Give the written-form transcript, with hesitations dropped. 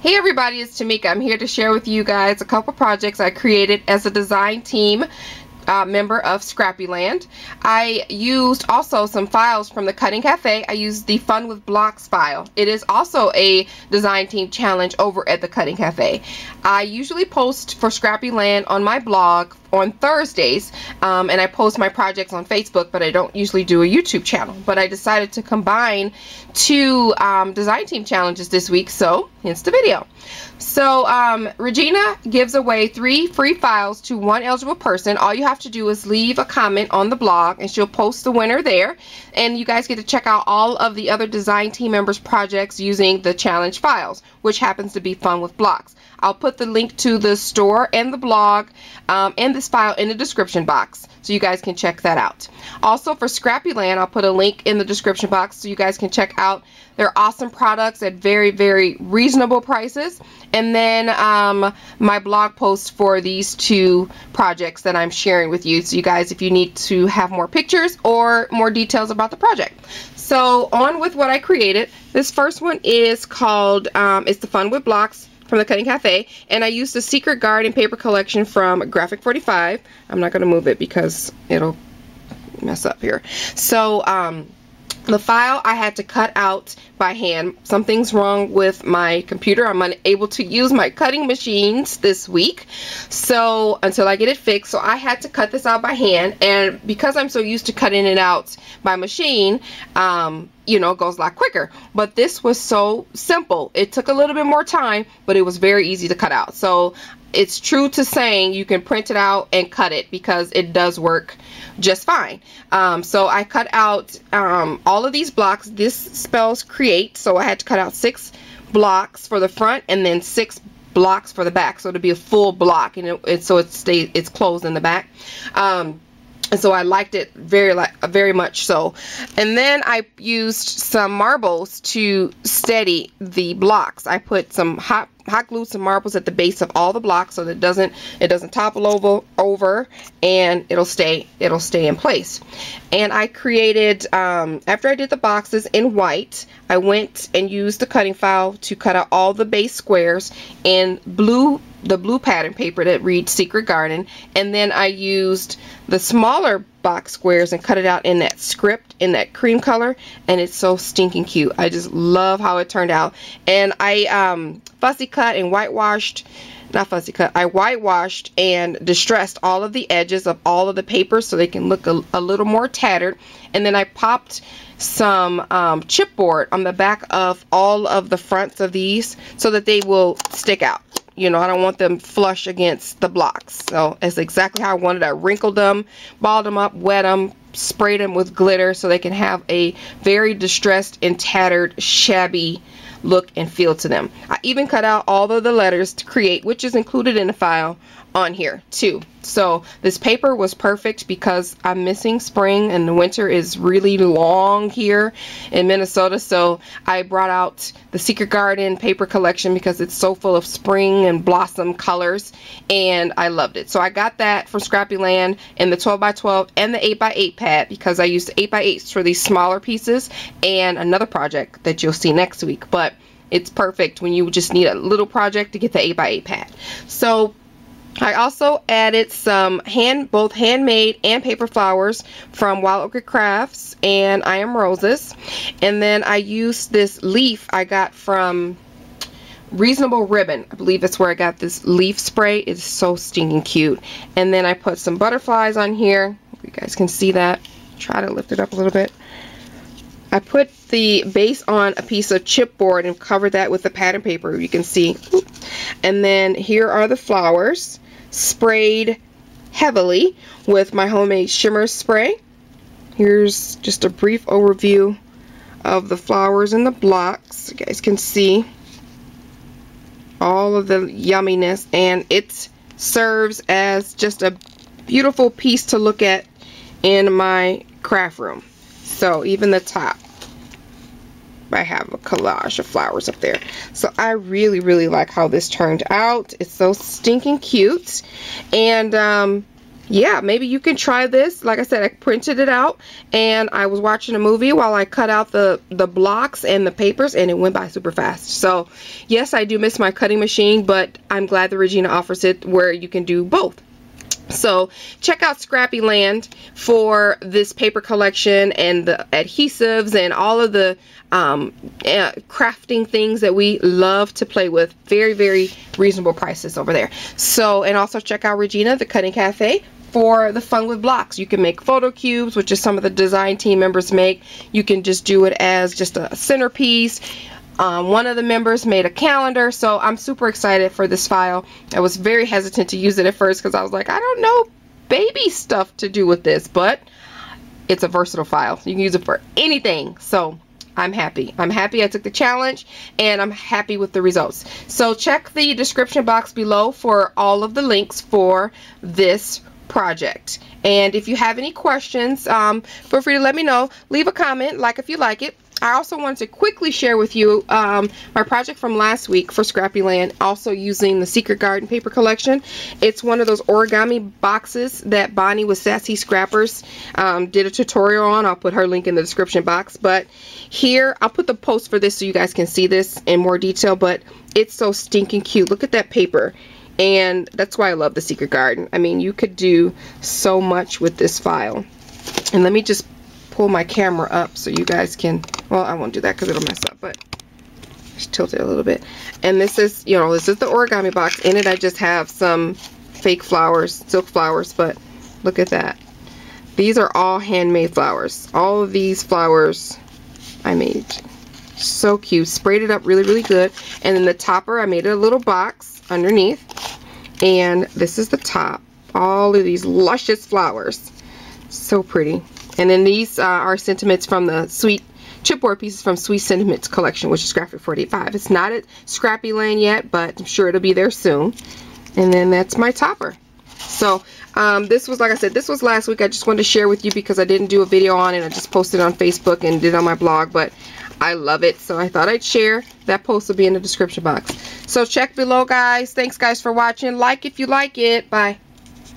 Hey everybody, it's Tamika. I'm here to share with you guys a couple projects I created as a design team member of Scrappyland. I used also some files from the Cutting Cafe. I used the Fun with Blocks file. It is also a design team challenge over at the Cutting Cafe. I usually post for Scrappyland on my blog on Thursdays, and I post my projects on Facebook, but I don't usually do a YouTube channel. But I decided to combine two design team challenges this week, so hence the video. So Regina gives away 3 free files to 1 eligible person. All you have to do is leave a comment on the blog and she'll post the winner there, and you guys get to check out all of the other design team members projects using the challenge files, which happens to be Fun with Blocks. I'll put the link to the store and the blog and this file in the description box, so you guys can check that out. Also for Scrappyland, I'll put a link in the description box so you guys can check out their awesome products at very, very reasonable prices. And then my blog post for these 2 projects that I'm sharing with you, so you guys, if you need to have more pictures or more details about the project. So on with what I created. This first one is called, it's the Fun with Blocks from the Cutting Cafe, and I used the Secret Garden paper collection from Graphic 45. I'm not going to move it because it'll mess up here. So the file I had to cut out by hand. Something's wrong with my computer. I'm unable to use my cutting machines this week, so until I get it fixed. So I had to cut this out by hand, and because I'm so used to cutting it out by machine, you know, it goes a lot quicker. But this was so simple. It took a little bit more time, but it was very easy to cut out. So it's true to saying you can print it out and cut it, because it does work just fine. So I cut out all of these blocks. This spells create, so I had to cut out 6 blocks for the front and then 6 blocks for the back, so it'll be a full block, and so it's closed in the back. And so I liked it very much so. And then I used some marbles to steady the blocks. I put some hot glue, some marbles at the base of all the blocks, so that it doesn't topple over, and it'll stay in place. And I created, after I did the boxes in white, I went and used the cutting file to cut out all the base squares in the blue pattern paper that reads Secret Garden, and then I used the smaller box squares and cut it out in that script, in that cream color, and it's so stinking cute. I just love how it turned out. And I fussy cut and whitewashed, not fussy cut, I whitewashed and distressed all of the edges of all of the papers so they can look a little more tattered. And then I popped some chipboard on the back of all of the fronts of these so that they will stick out. You know, I don't want them flush against the blocks. So it's exactly how I wanted. I wrinkled them, balled them up, wet them, sprayed them with glitter so they can have a very distressed and tattered, shabby look and feel to them. I even cut out all of the letters to create, which is included in the file on here too. So this paper was perfect because I'm missing spring and the winter is really long here in Minnesota. So I brought out the Secret Garden paper collection because it's so full of spring and blossom colors, and I loved it. So I got that from Scrappyland in the 12x12 and the 8x8 pad, because I used the 8x8s for these smaller pieces, and another project that you'll see next week. But it's perfect when you just need a little project to get the 8x8 pad. So I also added some both handmade and paper flowers from Wild Orchid Crafts and I Am Roses. And then I used this leaf I got from Reasonable Ribbon. I believe that's where I got this leaf spray. It's so stinking cute. And then I put some butterflies on here. Hope you guys can see that. Try to lift it up a little bit. I put the base on a piece of chipboard and covered that with the pattern paper, you can see. And then here are the flowers, sprayed heavily with my homemade shimmer spray. Here's just a brief overview of the flowers and the blocks. You guys can see all of the yumminess, and it serves as just a beautiful piece to look at in my craft room. So even the top, I have a collage of flowers up there. So I really, really like how this turned out. It's so stinking cute. And yeah, maybe you can try this. Like I said, I printed it out and I was watching a movie while I cut out the blocks and the papers, and it went by super fast. So yes, I do miss my cutting machine, but I'm glad that Regina offers it where you can do both. So check out Scrappyland for this paper collection and the adhesives and all of the crafting things that we love to play with. Very, very reasonable prices over there. So, and also check out Regina, the Cutting Cafe, for the fun with blocks. You can make photo cubes, which is some of the design team members make. You can just do it as just a centerpiece. One of the members made a calendar, so I'm super excited for this file. I was very hesitant to use it at first because I was like, I don't know baby stuff to do with this, but it's a versatile file. You can use it for anything, so I'm happy. I'm happy I took the challenge, and I'm happy with the results. So check the description box below for all of the links for this project. And if you have any questions, feel free to let me know. Leave a comment, like if you like it. I also wanted to quickly share with you my project from last week for Scrappyland, also using the Secret Garden paper collection. It's one of those origami boxes that Bonnie with Sassy Scrappers did a tutorial on. I'll put her link in the description box. But here, I'll put the post for this so you guys can see this in more detail. But it's so stinking cute. Look at that paper. And that's why I love the Secret Garden. I mean, you could do so much with this file. And let me just pull my camera up so you guys can, well, I won't do that because it'll mess up, but just tilt it a little bit. And this is, you know, this is the origami box. In it I just have some fake flowers, silk flowers, but look at that. These are all handmade flowers. All of these flowers I made. So cute. Sprayed it up really, really good. And then the topper, I made a little box underneath. And this is the top. All of these luscious flowers. So pretty. And then these are sentiments from the sweet chipboard pieces from Sweet Sentiments collection, which is Graphic 485. It's not at Scrappyland yet, but I'm sure it'll be there soon. And then that's my topper. So this was, like I said, this was last week. I just wanted to share with you because I didn't do a video on it. I just posted it on Facebook and did it on my blog, but I love it. So I thought I'd share. That post will be in the description box. So check below, guys. Thanks, guys, for watching. Like if you like it. Bye.